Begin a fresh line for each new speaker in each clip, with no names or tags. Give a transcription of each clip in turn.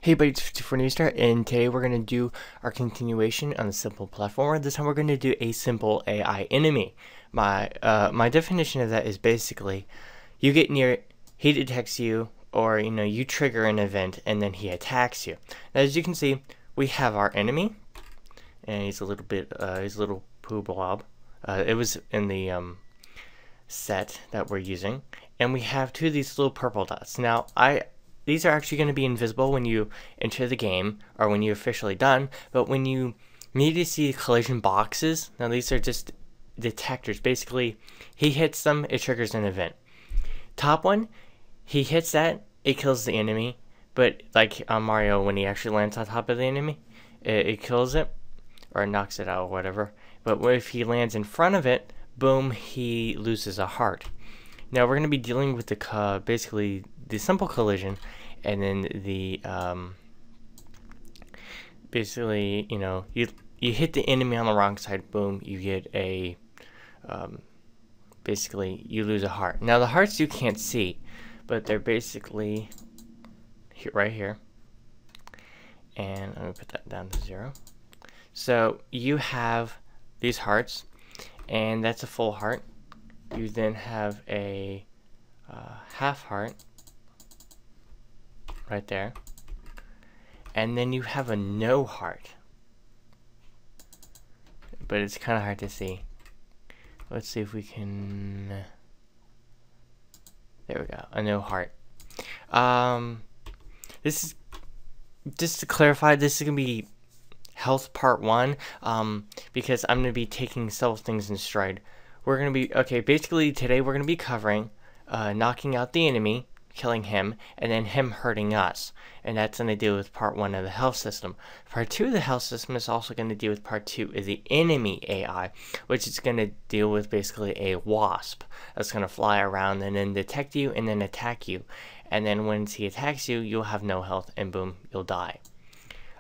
Hey buddy, it's for New Start, and today we're going to do our continuation on the simple platformer. This time we're going to do a simple AI enemy. My definition of that is basically you get near it, he detects you, or you trigger an event and then he attacks you. Now as you can see, we have our enemy, and he's a little poo blob. It was in the set that we're using, and we have two of these little purple dots. Now these are actually going to be invisible when you enter the game or when you're officially done, but when you need to see collision boxes, now these are just detectors. Basically, he hits them, it triggers an event. Top one, he hits that, it kills the enemy, but like on Mario, when he actually lands on top of the enemy, it kills it, or knocks it out or whatever. But if he lands in front of it, boom, he loses a heart. Now we're going to be dealing with the basically the simple collision, and then the basically you hit the enemy on the wrong side, boom, you get a basically you lose a heart. Now the hearts you can't see, but they're basically right here, and I'm gonna put that down to 0. So you have these hearts, and that's a full heart. You then have a half heart right there, and then you have a no heart, but it's kind of hard to see. Let's see if we can, there we go, a no heart. This is, just to clarify, this is gonna be health part 1, because I'm gonna be taking several things in stride. We're going to be, basically today we're going to be covering knocking out the enemy, killing him, and then him hurting us. And that's going to deal with part 1 of the health system. Part 2 of the health system is also going to deal with part 2 of the enemy AI, which is going to deal with basically a wasp that's going to fly around and then detect you and then attack you. And then once he attacks you, you'll have no health and boom, you'll die.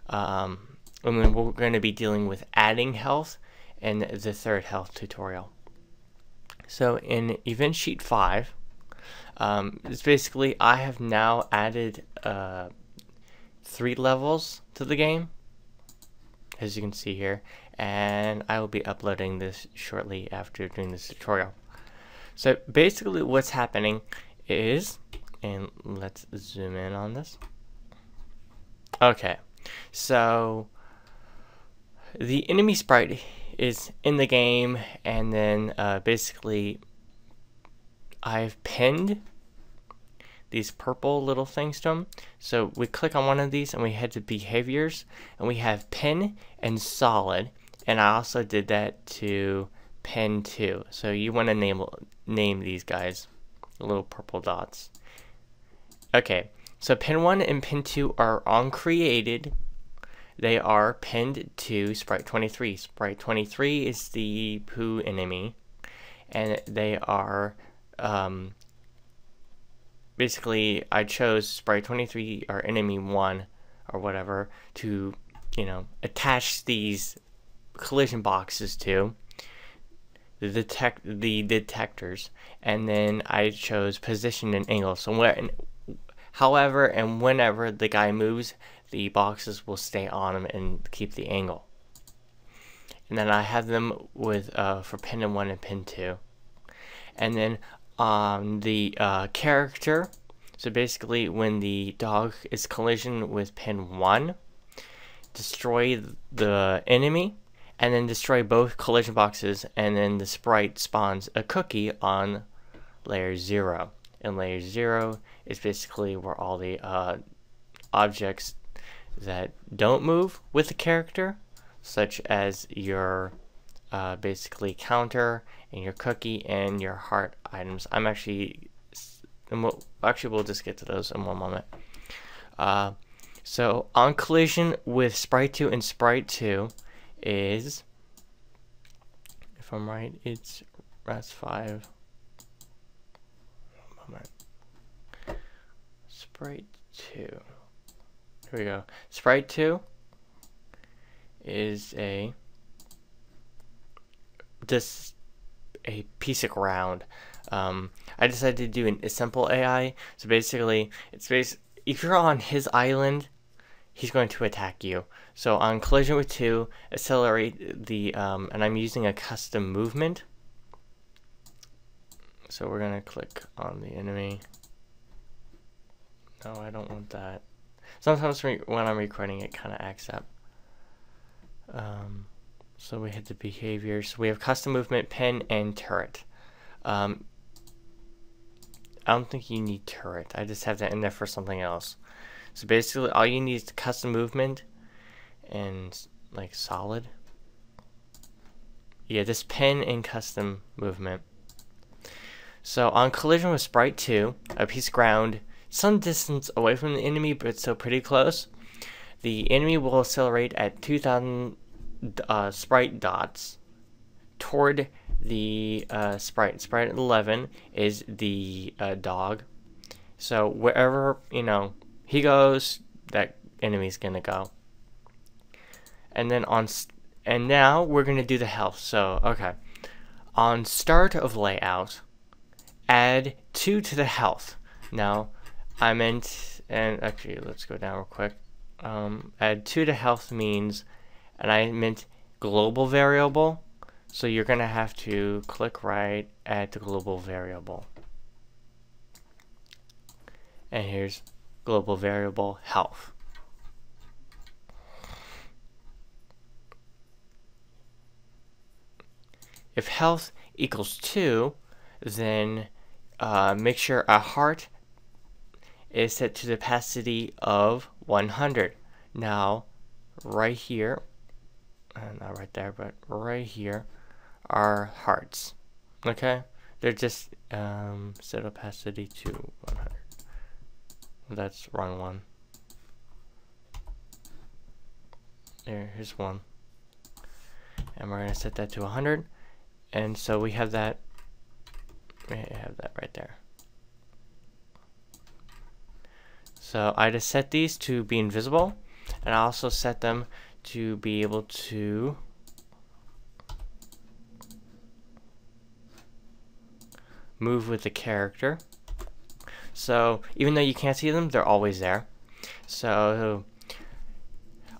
And then we're going to be dealing with adding health in the third health tutorial. So in event sheet 5, it's basically I have now added 3 levels to the game, as you can see here, and I will be uploading this shortly after doing this tutorial. So basically what's happening is, and let's zoom in on this. Okay, so the enemy sprite is in the game, and then basically I've pinned these purple little things to them. So we click on one of these and we head to behaviors, and we have pin and solid, and I also did that to pin 2. So you want to name these guys little purple dots. Okay, so pin 1 and pin 2 are on created. They are pinned to sprite 23. Sprite 23 is the poo enemy, and they are basically I chose sprite 23 or enemy 1 or whatever to attach these collision boxes to the detectors, and then I chose position and angle. So however and whenever the guy moves, the boxes will stay on them and keep the angle. And then I have them with for pin 1 and pin 2. And then on the character, so basically when the dog is collision with pin 1, destroy the enemy, and then destroy both collision boxes, and then the sprite spawns a cookie on layer 0. And layer 0 is basically where all the objects that don't move with the character, such as your basically counter and your cookie and your heart items. We'll just get to those in one moment. So on collision with sprite 2 and sprite 2 is, if I'm right, it's ras5. One moment. Sprite 2. Here we go. Sprite 2 is just a piece of ground. I decided to do a simple AI. So basically, if you're on his island, he's going to attack you. So on collision with 2, accelerate the, and I'm using a custom movement. So we're going to click on the enemy. No, I don't want that. Sometimes when I'm recording, it kind of acts up. So we hit the behaviors. We have custom movement, pin, and turret. I don't think you need turret. I just have that in there for something else. So basically, all you need is the custom movement and like solid. Yeah, this pin and custom movement. So on collision with sprite 2, a piece of ground some distance away from the enemy, but still pretty close, the enemy will accelerate at 2,000 sprite dots toward the sprite. Sprite 11 is the dog. So wherever, you know, he goes, that enemy's gonna go. And then and now we're gonna do the health. So okay, on start of layout, add 2 to the health. Now I meant, and actually let's go down real quick. Add 2 to health means, and I meant global variable. So you're gonna have to click right, add the global variable. And here's global variable health. If health equals 2, then make sure a heart is set to the opacity of 100. Now, right here, not right there, but right here, are hearts. Okay? They're just set opacity to 100. That's wrong one. Here's one. And we're going to set that to 100. And so we have that. We have that right there. So I just set these to be invisible, and I also set them to be able to move with the character. So even though you can't see them, they're always there. So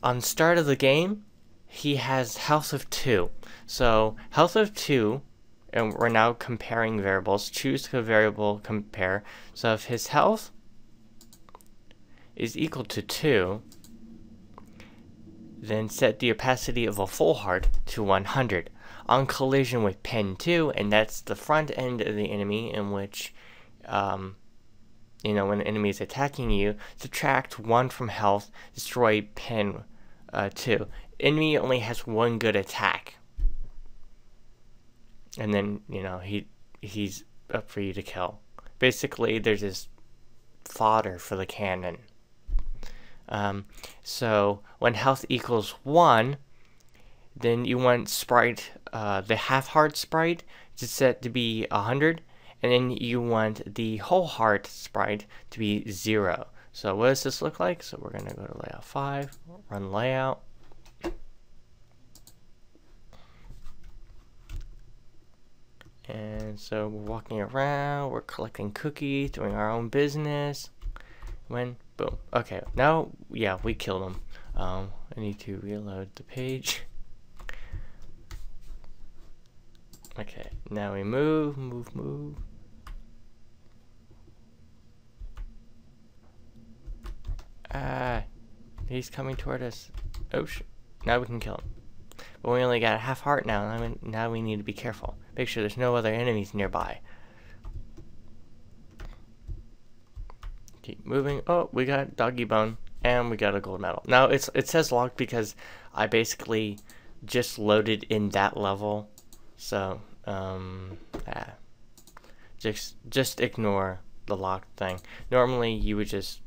on the start of the game, he has health of 2. So health of 2, and we're now comparing variables. Choose the variable compare. So if his health is equal to 2, then set the opacity of a full heart to 100. On collision with pin 2, and that's the front end of the enemy, in which, you know, when the enemy is attacking you, subtract 1 from health, destroy pin 2. Enemy only has 1 good attack, and then, you know, he's up for you to kill. Basically, they're just fodder for the cannon. So when health equals 1, then you want sprite, the half heart sprite, to set to be 100, and then you want the whole heart sprite to be 0. So what does this look like? So we're going to go to layout 5, run layout. And so we're walking around, we're collecting cookies, doing our own business. When, boom. Okay, now, yeah, we killed him. I need to reload the page. Okay, now we move. He's coming toward us. Oh, now we can kill him. But we only got a half heart now. Now we need to be careful. Make sure there's no other enemies nearby. Keep moving. Oh, we got doggy bone, and we got a gold medal. Now it says locked because I basically just loaded in that level. So just ignore the locked thing. Normally you would just,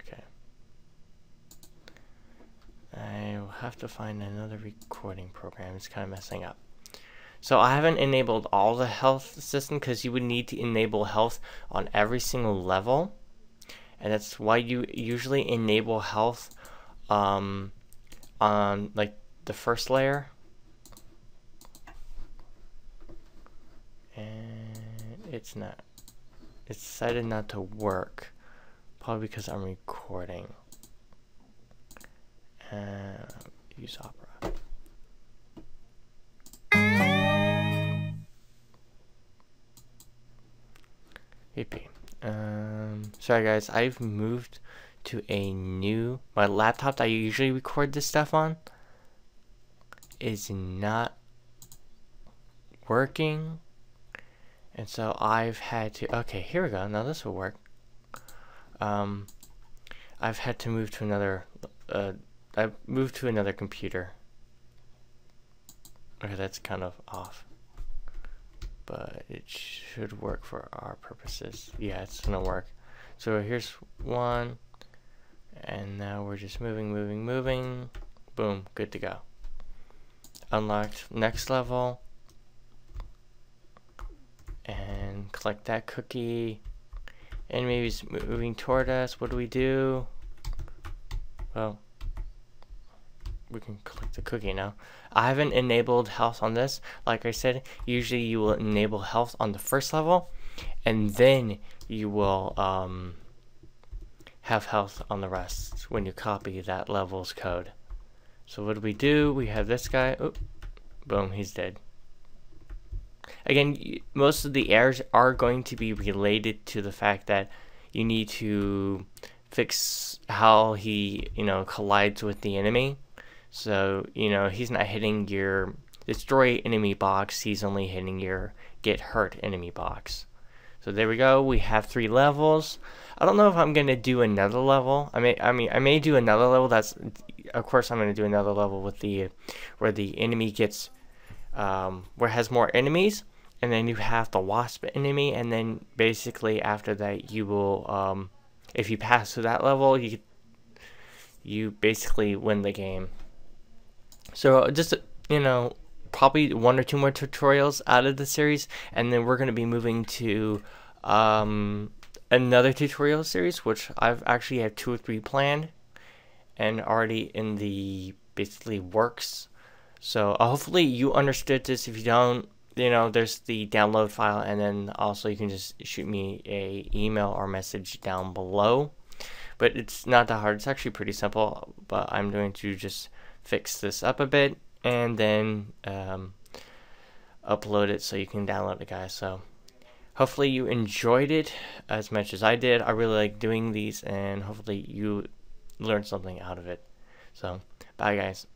okay. I will have to find another recording program. It's kind of messing up. So I haven't enabled all the health system because you would need to enable health on every single level, and that's why you usually enable health on like the first layer. And it's decided not to work, probably because I'm recording. Use Opera. AP. Sorry guys, I've moved to my laptop that I usually record this stuff on is not working, and so I've had to, okay, here we go, now this will work. I've had to move to another, I've moved to another computer. Okay, that's kind of off, but it should work for our purposes. Yeah, it's gonna work. So here's one, and now we're just moving. Boom, good to go. Unlocked next level, and collect that cookie. Enemies moving toward us. What do? Well, we can collect the cookie now. I haven't enabled health on this. Like I said, usually you will enable health on the first level, and then you will have health on the rest when you copy that level's code. So what do? We have this guy. Oop, boom, he's dead. Again, most of the errors are going to be related to the fact that you need to fix how he, collides with the enemy. So, he's not hitting your destroy enemy box, he's only hitting your get hurt enemy box. So there we go, we have 3 levels. I don't know if I'm gonna do another level. I may do another level. That's, of course, I'm gonna do another level with where the enemy gets where it has more enemies, and then you have the wasp enemy, and then basically after that you will, if you pass through that level, you basically win the game. So just, probably 1 or 2 more tutorials out of the series, and then we're going to be moving to another tutorial series, which I've actually have 2 or 3 planned and already in the basically works. So hopefully you understood this. If you don't, there's the download file, and then also you can just shoot me a email or message down below. But it's not that hard. It's actually pretty simple, but I'm going to just fix this up a bit and then upload it so you can download it, guys. So hopefully you enjoyed it as much as I did. I really like doing these, and hopefully you learned something out of it. So bye, guys.